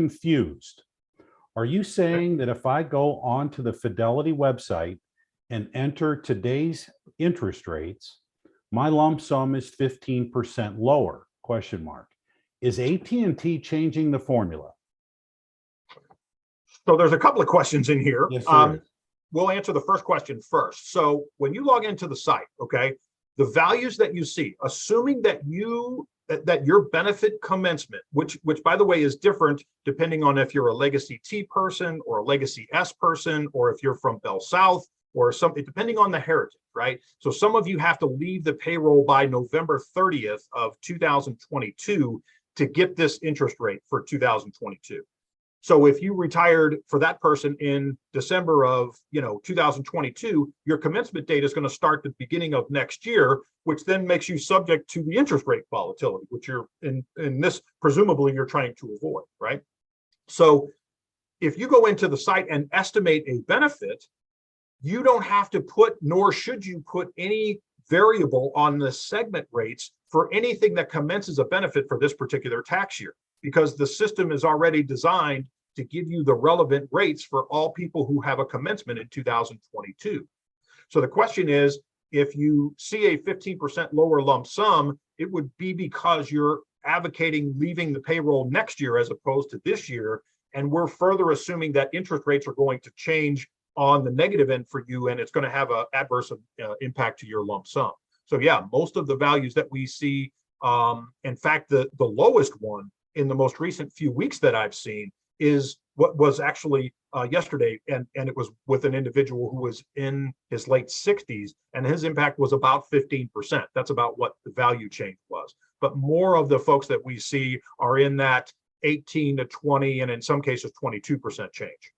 confused. Are you saying that if I go onto the Fidelity website and enter today's interest rates, my lump sum is 15% lower? Question mark. Is AT&T changing the formula? So there's a couple of questions in here. Yes, there is. We'll answer the first question first. So when you log into the site, okay, the values that you see, assuming that your benefit commencement, which by the way is different depending on if you're a Legacy T person or a Legacy S person, or if you're from Bell South or something, depending on the heritage, right? So some of you have to leave the payroll by November 30th of 2022 to get this interest rate for 2022. So if you retired for that person in December of 2022, your commencement date is going to start the beginning of next year, which then makes you subject to the interest rate volatility, which you're in this presumably you're trying to avoid, right? So if you go into the site and estimate a benefit, you don't have to put, nor should you put, any variable on the segment rates for anything that commences a benefit for this particular tax year, because the system is already designed to give you the relevant rates for all people who have a commencement in 2022. So the question is, if you see a 15% lower lump sum, it would be because you're advocating leaving the payroll next year as opposed to this year. And we're further assuming that interest rates are going to change on the negative end for you, and it's going to have an adverse impact to your lump sum. So yeah, most of the values that we see, in fact, the lowest one in the most recent few weeks that I've seen is what was actually yesterday, and it was with an individual who was in his late 60s, and his impact was about 15%. That's about what the value change was. But more of the folks that we see are in that 18 to 20, and in some cases 22% change.